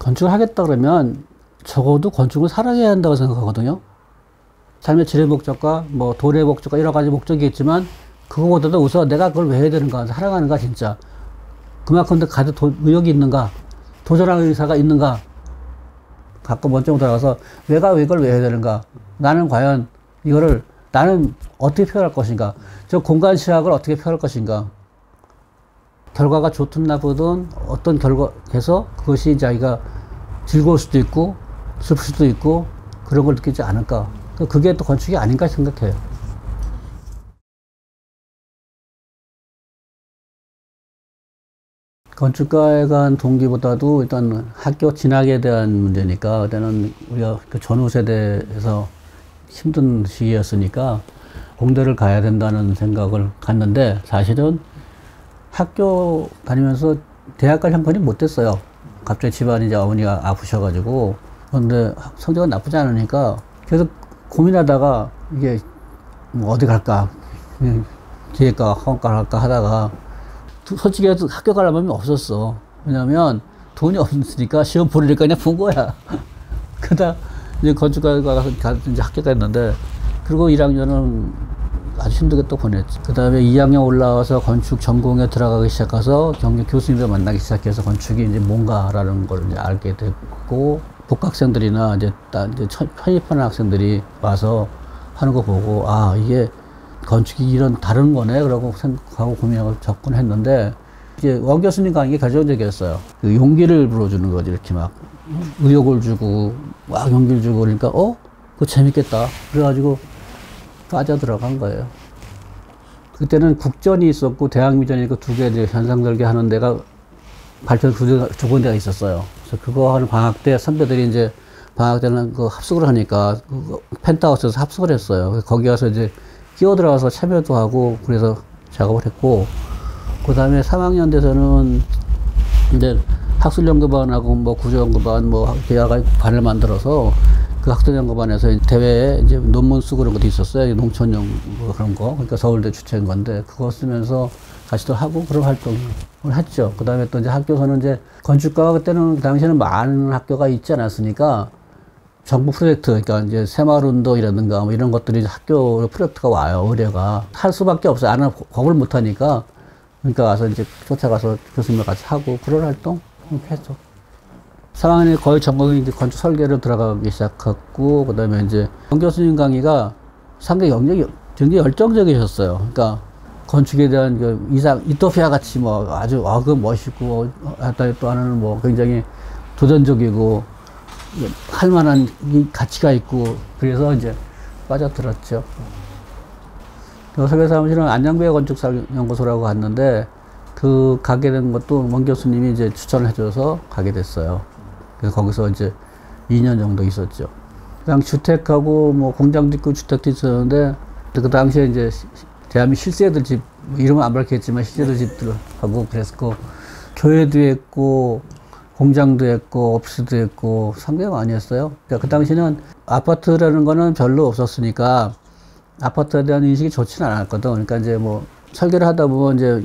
건축을 하겠다 그러면 적어도 건축을 사랑해야 한다고 생각하거든요. 삶의 질의 목적과 뭐 도래의 목적과 여러 가지 목적이 있지만 그거보다도 우선 내가 그걸 왜 해야 되는가, 사랑하는가 진짜. 그만큼 가도 의욕이 있는가, 도전할 의사가 있는가. 가끔 원점으로 돌아가서 내가 이걸 왜 해야 되는가. 나는 과연 이거를 나는 어떻게 표현할 것인가. 저 공간 시학을 어떻게 표현할 것인가. 결과가 좋든 나쁘든 어떤 결과에서 그것이 자기가 즐거울 수도 있고 슬플 수도 있고 그런 걸 느끼지 않을까. 그게 또 건축이 아닌가 생각해요. 건축가에 간 동기보다도 일단 학교 진학에 대한 문제니까 그때는 우리가 그 전후 세대에서 힘든 시기였으니까 공대를 가야 된다는 생각을 갖는데 사실은 학교 다니면서 대학 갈 형편이 못 됐어요. 갑자기 집안이 이제 어머니가 아프셔가지고. 그런데 성적은 나쁘지 않으니까 계속 고민하다가 이게 뭐 어디 갈까, 기획과 학원과 할까 하다가 솔직히 학교 갈 마음이 없었어. 왜냐면 돈이 없으니까 시험 보려니까 그냥 본 거야. 그러다 이제 건축가 가서 이제 학교가 있는데, 그리고 1학년은 아주 힘들게 또 보냈지. 그 다음에 2학년 올라와서 건축 전공에 들어가기 시작해서 경력 교수님들 만나기 시작해서 건축이 이제 뭔가라는 걸 이제 알게 됐고, 복학생들이나 이제 편입하는 학생들이 와서 하는 거 보고, 아, 이게 건축이 이런 다른 거네. 그러고 생각하고 고민하고 접근했는데, 이제 원 교수님 강의가 결정적이었어요. 그 용기를 불어주는 거지. 이렇게 막 의욕을 주고, 막 용기를 주고, 그러니까, 그거 재밌겠다. 그래가지고 빠져 들어간 거예요. 그때는 국전이 있었고, 대학미전이 있고, 두 개 이제 현상설계 하는 데가 발전 두 군데가 있었어요. 그래서 그거 하는 방학 때 선배들이 이제 방학 때는 그 합숙을 하니까 그 펜트하우스에서 합숙을 했어요. 거기 가서 이제 끼어 들어가서 참여도 하고 그래서 작업을 했고, 그 다음에 3학년 돼서는 이제 학술연구반하고 뭐 구조연구반 뭐 여러 반을 만들어서 그 학술연구반에서 대회에 이제 논문 쓰고 그런 것도 있었어요. 농촌연구 그런 거. 그러니까 서울대 주최인 건데 그거 쓰면서 같이 또 하고 그런 활동을 했죠. 그 다음에 또 이제 학교에서는 이제 건축가가 그때는 그 당시에는 많은 학교가 있지 않았으니까 정부 프로젝트, 그러니까 이제 새마을운동이라든가 뭐 이런 것들이 학교 프로젝트가 와요. 의뢰가. 할 수밖에 없어요. 안 하면 공부를 못 하니까. 그러니까 가서 이제 쫓아가서 교수님과 같이 하고 그런 활동 했죠. 3학년에 거의 전공이 이제 건축 설계로 들어가기 시작했고, 그 다음에 이제 정 교수님 강의가 상당히 굉장히 열정적이셨어요. 그러니까 건축에 대한 그 이토피아 같이 뭐 아주 그 멋있고, 또 하나는 뭐 굉장히 도전적이고, 할 만한 가치가 있고, 그래서 이제 빠져들었죠. 설계 사무실은 안양부의 건축연구소라고 갔는데, 그 가게 된 것도 원 교수님이 이제 추천을 해줘서 가게 됐어요. 그래서 거기서 이제 2년 정도 있었죠. 그냥 주택하고 뭐 공장도 있고 주택도 있었는데, 그 당시에 이제 대한민국 실세들 집, 이름은 안 밝혔지만 실세들 집들 하고 그랬고, 교회도 했고, 공장도 했고, 오피스도 했고, 상당히 많이 했어요. 그러니까 그 당시는 아파트라는 거는 별로 없었으니까, 아파트에 대한 인식이 좋지는 않았거든. 그러니까 이제 뭐, 설계를 하다 보면 이제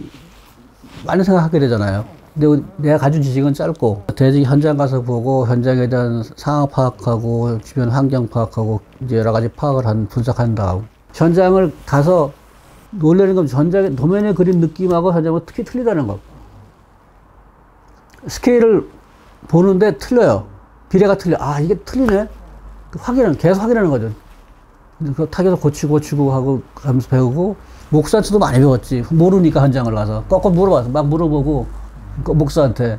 많이 생각하게 되잖아요. 근데 내가 가진 지식은 짧고, 대직 현장 가서 보고, 현장에 대한 상황 파악하고, 주변 환경 파악하고, 이제 여러 가지 분석한다. 현장을 가서 놀라는 건 현장에, 도면에 그린 느낌하고 현장은 특히 틀리다는 거. 스케일을 보는데 틀려요. 비례가 틀려. 아, 이게 틀리네? 계속 확인하는 거죠. 그 타겟을 고치고 하고 하면서 배우고, 목사한테도 많이 배웠지. 모르니까 현장을 가서. 거꾸로 물어봐서 막 물어보고, 목사한테.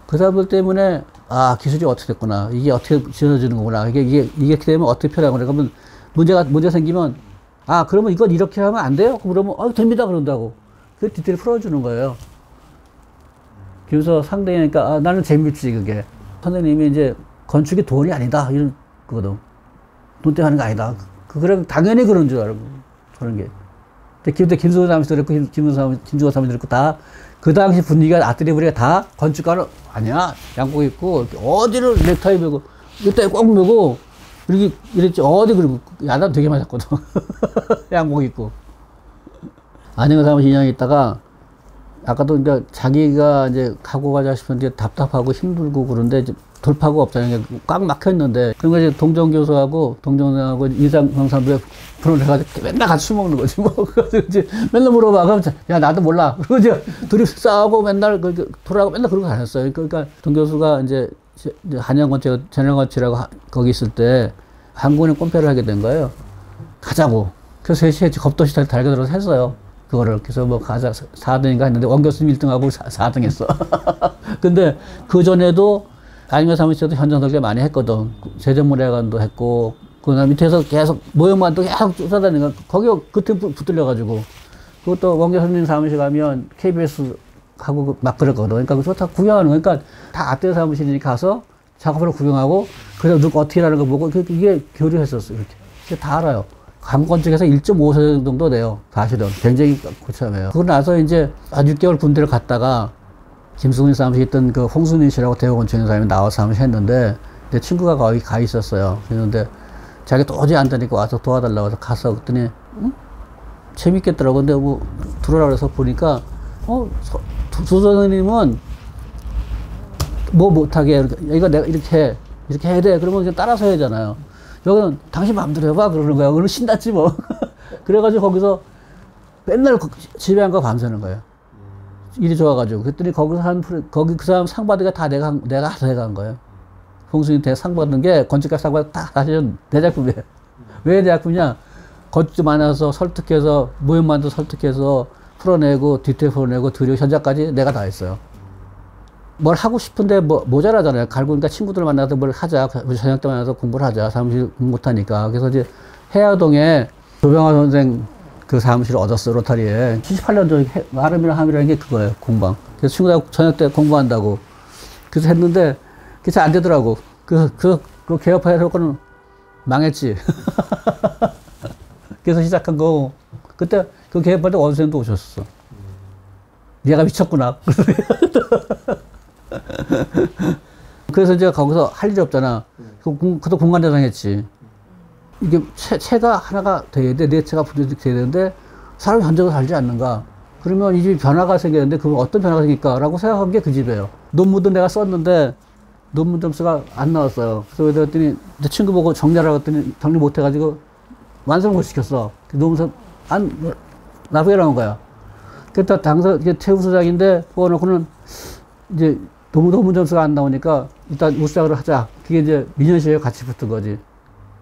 그 사람들 때문에, 아, 기술이 어떻게 됐구나. 이게 어떻게 지어지는 거구나. 이게 되면 어떻게 표현하는 거구나. 그러면 문제 생기면, 아, 그러면 이건 이렇게 하면 안 돼요? 그러면, 됩니다. 그런다고. 그 디테일 풀어주는 거예요. 그래서 상당히, 그러니까, 나는 재밌지, 그게. 선생님이 이제, 건축이 돈이 아니다. 이런 거거든. 돈 때문에 하는 거 아니다. 그래, 당연히 그런 줄 알고, 그런 게. 근데 김수호 사무실도 그랬고, 김주호 사무실도 그랬고, 다, 그 당시 분위기가, 아뜨리부리가 다 건축가는 아니야. 양복 입고, 어디를 넥타이 메고, 넥타이 꼭 메고, 이랬지. 어디 그리고, 야단 되게 맞았거든. 양복 입고. 안영호 사무실 2년 있다가, 아까도 이제 자기가 이제 가고 가자 싶은데 답답하고 힘들고 그런데 이제 돌파구가 없잖아요. 꽉 막혀 있는데. 그런 거 이제 동정 교수하고 이상 강사부에 불러내가지고 맨날 같이 술 먹는 거지 뭐. 그래서 이제 맨날 물어봐. 그럼 야 나도 몰라. 그리고 이제 둘이 싸우고 맨날 돌아가고 맨날 그러고 다녔어요. 그러니까 동 교수가 이제 한양건치라고 거기 있을 때 한국은행 꼼페를 하게 된 거예요. 가자고. 그래서 셋이 겁도시 달겨들어서 했어요. 그거를. 그래서 뭐 가자 4등인가 했는데 원 교수님 1등하고 4등 했어. 근데 그 전에도 아니면 사무실에도 현장설계 많이 했거든. 세전문예관도 했고, 그 다음 밑에서 계속 모형만도 계속 쫓아다니는 거. 거기 그때 붙들려가지고. 그것도 원 교수님 사무실 가면 KBS 하고 막 그랬거든. 그러니까 그거 다 구경하는 거. 그러니까 다 앞에 사무실이니까 가서 작업을 구경하고, 그래서 누가 어떻게 하는 거 보고, 이게 교류했었어. 이렇게. 다 알아요. 관건 쪽에서 1.5세 정도 돼요. 사실은. 굉장히 고참해요. 그러고 나서 이제 한 6개월 군대를 갔다가 김승훈 사무실에 있던 그 홍순인 씨라고 대우건축인 사람이 나와서 사무실 했는데 내 친구가 거기 가 있었어요. 그런데 자기 도저히 안 되니까 와서 도와달라고 해서 가서 그랬더니 재밌겠더라고. 근데 뭐 들어오라 그래서 보니까 조선님은 뭐 못하게 이거 내가 이렇게 해야 돼. 그러면 그냥 따라서 해야 되잖아요. 여기는 당신 마음대로 해봐 그러는 거야. 그러면 신났지 뭐. 그래가지고 거기서 맨날 집에 안 가고 밤새는 거예요. 일이 좋아가지고. 그랬더니 거기서 거기 그 사람 상 받은 게 다 내가 한 거예요. 홍순이 상 받은 게 건축가 상 받은 다 사실은 내 작품이에요. 왜 내 작품이냐? 건축 많아서 설득해서 모형만도 설득해서 풀어내고 디테일 풀어내고 드리고 현장까지 내가 다 했어요. 뭘 하고 싶은데 모자라잖아요. 갈고니까 친구들 만나서 뭘 하자. 저녁 때 만나서 공부를 하자. 사무실 못하니까. 그래서 이제 해화동에 조병화 선생 그 사무실을 얻었어요. 로타리에. 78년 전에 아름이랑 함이라는 게 그거예요. 공방. 그래서 친구들 저녁 때 공부한다고. 그래서 했는데 그게 잘 안 되더라고. 그 개업해서는 망했지. 그래서 시작한 거고. 그때 그 개업할 때 원수님도 오셨어. 얘가 미쳤구나. 그래서 이제 거기서 할 일이 없잖아. 그도 공간대상 했지. 이게 채가 하나가 돼야 돼. 네 채가 붙어야 되는데 사람이 현장에서 살지 않는가. 그러면 이 집이 변화가 생기는데 그럼 어떤 변화가 생길까? 라고 생각한 게 그 집이에요. 논문도 내가 썼는데 논문 점수가 안 나왔어요. 그래서 그랬더니 내 친구 보고 정리하라고 했더니 정리 못 해가지고 완성을 못 시켰어. 논문서 나쁘게 나온 거야. 그랬다 당사 최우수장인데 뽑아놓고는 이제 논문 점수가 안 나오니까 일단 우수작을 하자. 그게 이제 민현씨에 같이 붙은 거지.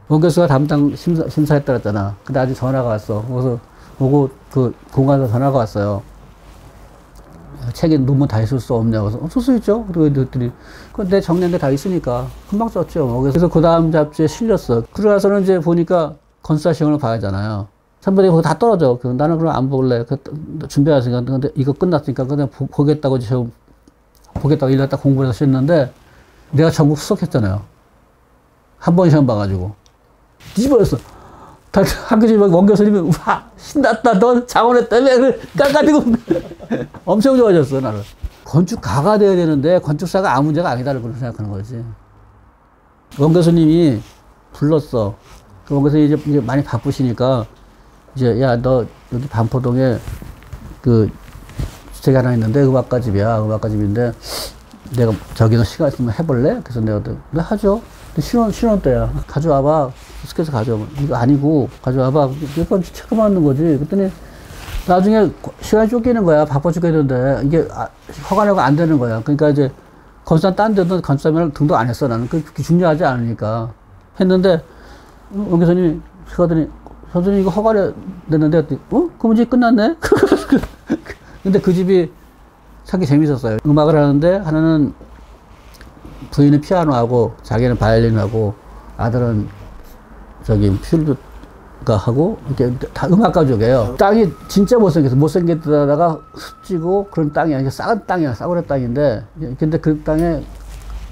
원 교수가 담당 심사했다 그랬잖아. 근데 아직 전화가 왔어. 그래서 보고 그 공간에서 전화가 왔어요. 책에 논문 다 있을 수 없냐고. 그래서 쓸 수 있죠. 그랬더니 내 정리한 게 다 있으니까 금방 썼죠. 그래서 그 다음 잡지에 실렸어. 그러고 나서는 이제 보니까 건수사 시험을 봐야 하잖아요. 선배들이 거기 다 떨어져. 나는 그럼 안 볼래. 준비하니까 근데 이거 끝났으니까 그냥 보겠다고 시험 보겠다고 일렀다 공부해서 썼는데 내가 전국 수석했잖아요. 한 번 시험 봐가지고 뒤집어졌어. 학교 집에 원 교수님이 와 신났다. 너 장원했다며 깎아지고 엄청 좋아졌어 나는. 건축가가 돼야 되는데 건축사가 아무 문제가 아니다라고 그렇게 생각하는 거지. 원 교수님이 불렀어. 그 원 교수님이 이제 많이 바쁘시니까 이제 야 너 여기 반포동에 그 주택이 하나 있는데 음악가집이야. 음악가집인데 내가 저기는 시간 있으면 해볼래? 그래서 내가 네 하죠. 신혼 때야. 가져와봐. 스케치 가져와. 이거 아니고 가져와봐. 이건 체크받는 거지. 그랬더니 나중에 시간이 쫓기는 거야. 바빠 죽겠는데 이게 허가내고 안 되는 거야. 그러니까 이제 건수단 딴 데도 건수단을 등록 안 했어. 나는 그렇게 중요하지 않으니까 했는데 원 교수님이 하더니 선생님 이거 허가를 냈는데 그럼 이제 끝났네? 근데 그 집이 상당히 재밌었어요. 음악을 하는데 하나는 부인은 피아노하고 자기는 바이올린하고 아들은 저기 퓨즈가 하고 이렇게 다 음악 가족이에요. 땅이 진짜 못생겼다가 습지고 그런 땅이 아니라 싸은 땅이야. 싸구려 땅인데 근데 그 땅에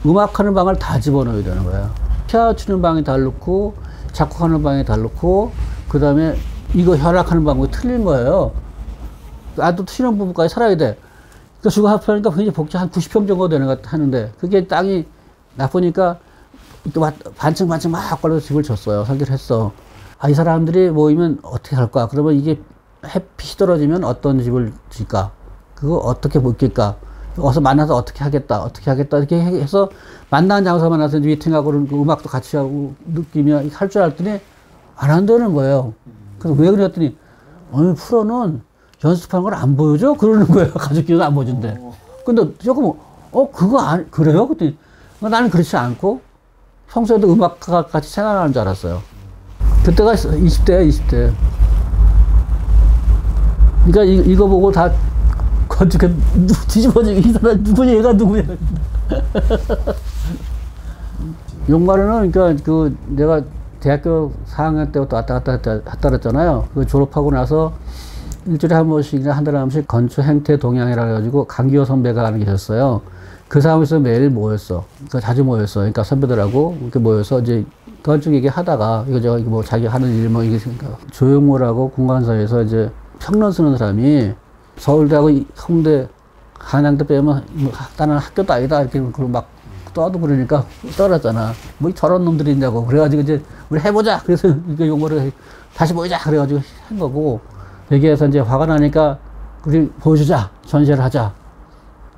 음악하는 방을 다 집어넣어야 되는 거예요. 피아노 치는 방이 다르고 작곡하는 방이 다르고 그 다음에 이거 현악하는 방법이 틀린 거예요. 아도 신혼부부까지 살아야 돼. 그러니까 주거 합하니까 굉장히 복잡, 한 90평 정도 되는 것 하는데, 그게 땅이 나쁘니까, 반층 막 걸려서 집을 줬어요. 설계를 했어. 이 사람들이 모이면 어떻게 할까? 그러면 이게 햇빛이 떨어지면 어떤 집을 질까? 그거 어떻게 묶일까? 어서 만나서 어떻게 하겠다 이렇게 해서 만난 장소 만나서 미팅하고 그 음악도 같이 하고 느끼며 할 줄 알았더니 안 한다는 거예요. 그래서 왜 그랬더니 어느 프로는 연습하는 걸 안 보여줘? 그러는 거예요. 가족끼리도 안 보여준대. 근데 조금 그거 그래요? 그랬더니 나는 그렇지 않고 평소에도 음악과 같이 생활하는 줄 알았어요. 그때가 20대야. 그러니까 이거 보고 다 건축해 뒤집어지고 이 사람 누구냐 얘가 누구냐. 용마르는 그러니까 그 내가 대학교 4학년 때부터 왔다 갔다 했잖아요. 그 졸업하고 나서 일주일에 한 번씩이나 한 달에 한 번씩 건축 행태 동향이라 해가지고 강기호 선배가 하는 게 있었어요. 그 사람에서 매일 모였어. 그러니까 자주 모였어. 그러니까 선배들하고 이렇게 모여서 이제 건축 얘기 하다가 이거 뭐 자기 하는 일 뭐 이게 조용모라고 공관사에서 이제 평론 쓰는 사람이 서울대하고 홍대, 한양대 빼면 뭐 다른 학교도 아니다 이렇게 막 떠도 그러니까 떠났잖아. 뭐 저런 놈들이 있냐고. 그래가지고 이제 우리 해보자. 그래서 이거 용어를 다시 모이자. 그래가지고 한 거고. 여기에서 이제 화가 나니까 우리 보여주자. 전시를 하자.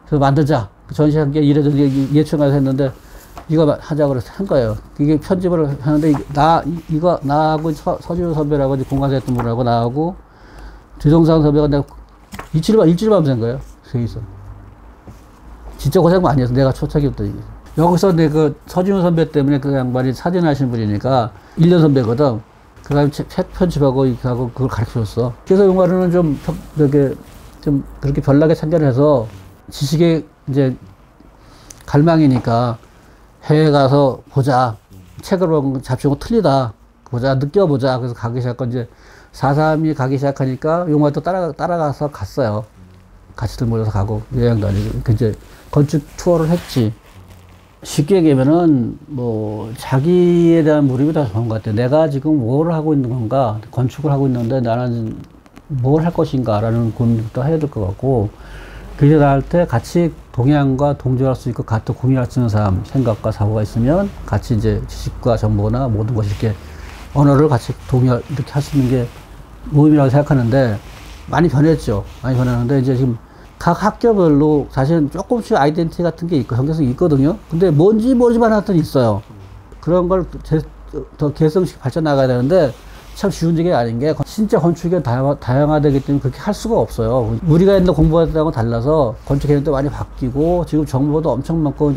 그래서 만들자. 전시한 게 이래저래 예청해서 했는데 이거 하자고 그래서 한 거예요. 이게 편집을 하는데 나하고 서지훈 선배라고 공간사 했던 분하고 나하고 주정상 선배가 내가 일주일 밤 샌 거예요. 거기서. 진짜 고생 많이 했어. 내가 초창기부터. 여기서 내 그 서지훈 선배 때문에 그 양반이 사진 하신 분이니까 1년 선배거든. 그 다음에 책 편집하고 하고 그걸 가르쳐 줬어. 그래서 용마르는 좀 그렇게 별나게 참견해서 지식의 이제 갈망이니까 해외 가서 보자. 책으로 잡히고 틀리다. 보자. 느껴보자. 그래서 가기 시작한 이제 4.3이 가기 시작하니까 용마르도 따라가서 갔어요. 같이들 모여서 가고 여행 다니고 이제 건축 투어를 했지. 쉽게 얘기하면은 뭐 자기에 대한 몰입이 더 좋은 것 같아. 내가 지금 뭘 하고 있는 건가, 건축을 하고 있는데 나는 뭘 할 것인가라는 고민부터 해야 될 것 같고, 그게 나할 때 같이 동양과 동조할 수 있고 같은 공유할 수 있는 사람, 생각과 사고가 있으면 같이 이제 지식과 정보나 모든 것이 이렇게 언어를 같이 이렇게 할 수 있는 게 모임이라고 생각하는데 많이 변했죠. 많이 변했는데 이제 지금 각 학교별로 사실은 조금씩 아이덴티티 같은 게 있고 형성성이 있거든요. 근데 뭔지 모르지만 하여튼 있어요. 그런 걸 더 개성식 발전 나가야 되는데 참 쉬운 게 아닌 게 진짜 건축이 다양화되기 때문에 그렇게 할 수가 없어요. 우리가 옛날 공부했던 달라서 건축 개념도 많이 바뀌고 지금 정보도 엄청 많고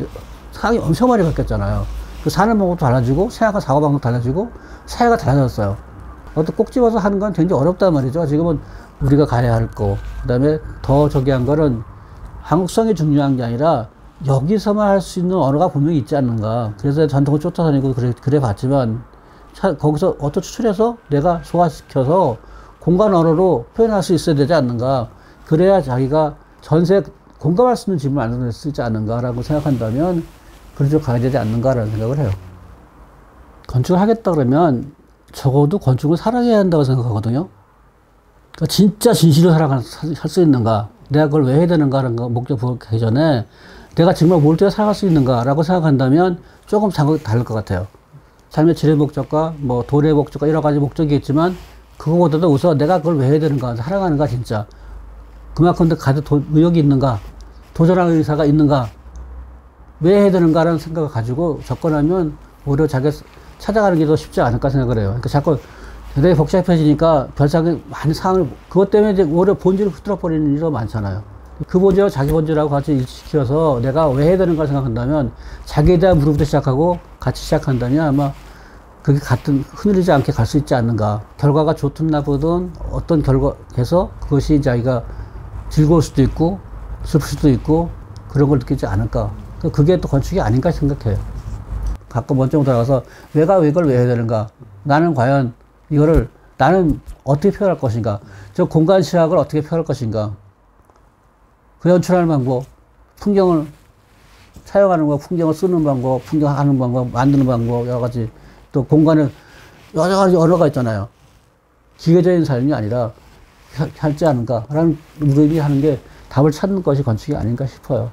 상황이 엄청 많이 바뀌었잖아요. 그 사는 방법도 달라지고 생각과 사고방법도 달라지고 사회가 달라졌어요. 어떤 꼭 집어서 하는 건 굉장히 어렵단 말이죠. 지금은 우리가 가야 할 거. 그 다음에 더 저기 한 거는 한국성이 중요한 게 아니라 여기서만 할 수 있는 언어가 분명히 있지 않는가. 그래서 전통을 쫓아다니고 그래 봤지만 거기서 어떤 추출해서 내가 소화시켜서 공간 언어로 표현할 수 있어야 되지 않는가. 그래야 자기가 전세 공감할 수 있는 질문을 안 할 수 있지 않는가라고 생각한다면 그런 쪽으로 가야 되지 않는가라는 생각을 해요. 건축을 하겠다 그러면 적어도 건축을 사랑해야 한다고 생각하거든요. 그러니까 진짜 진실로 할 수 있는가, 내가 그걸 왜 해야 되는가라는 거 목적 부각하기 전에 내가 정말 뭘 때문에 살아갈 수 있는가라고 생각한다면 조금 다를 것 같아요. 삶의 질의 목적과 뭐 도래의 목적과 여러 가지 목적이 있지만 그거보다도 우선 내가 그걸 왜 해야 되는가, 살아가는가 진짜 그만큼 가득 의욕이 있는가, 도전할 의사가 있는가, 왜 해야 되는가라는 생각을 가지고 접근하면 오히려 자기가 찾아가는 게 더 쉽지 않을까 생각을 해요. 그러니까 자꾸 되게 복잡해지니까 별상에 많은 상황을, 그것 때문에 이제 오히려 본질을 흐트러 버리는 일이 많잖아요. 그 본질하고 자기 본질하고 같이 일치시켜서 내가 왜 해야 되는가 생각한다면 자기에 대한 물음부터 시작하고 같이 시작한다면 아마 그게 흔들리지 않게 갈 수 있지 않는가. 결과가 좋든 나쁘든 어떤 결과에서 그것이 자기가 즐거울 수도 있고 슬플 수도 있고 그런 걸 느끼지 않을까. 그게 또 건축이 아닌가 생각해요. 가끔 원점으로 돌아가서 내가 이걸 왜 해야 되는가. 나는 과연 이거를 나는 어떻게 표현할 것인가. 저 공간 시각을 어떻게 표현할 것인가. 그 연출하는 방법, 풍경을 사용하는 거, 풍경을 쓰는 방법, 풍경하는 방법, 만드는 방법, 여러 가지. 또 공간에 여러 가지 언어가 있잖아요. 기계적인 삶이 아니라 할지 않은가. 라는 무릎이 하는 게 답을 찾는 것이 건축이 아닌가 싶어요.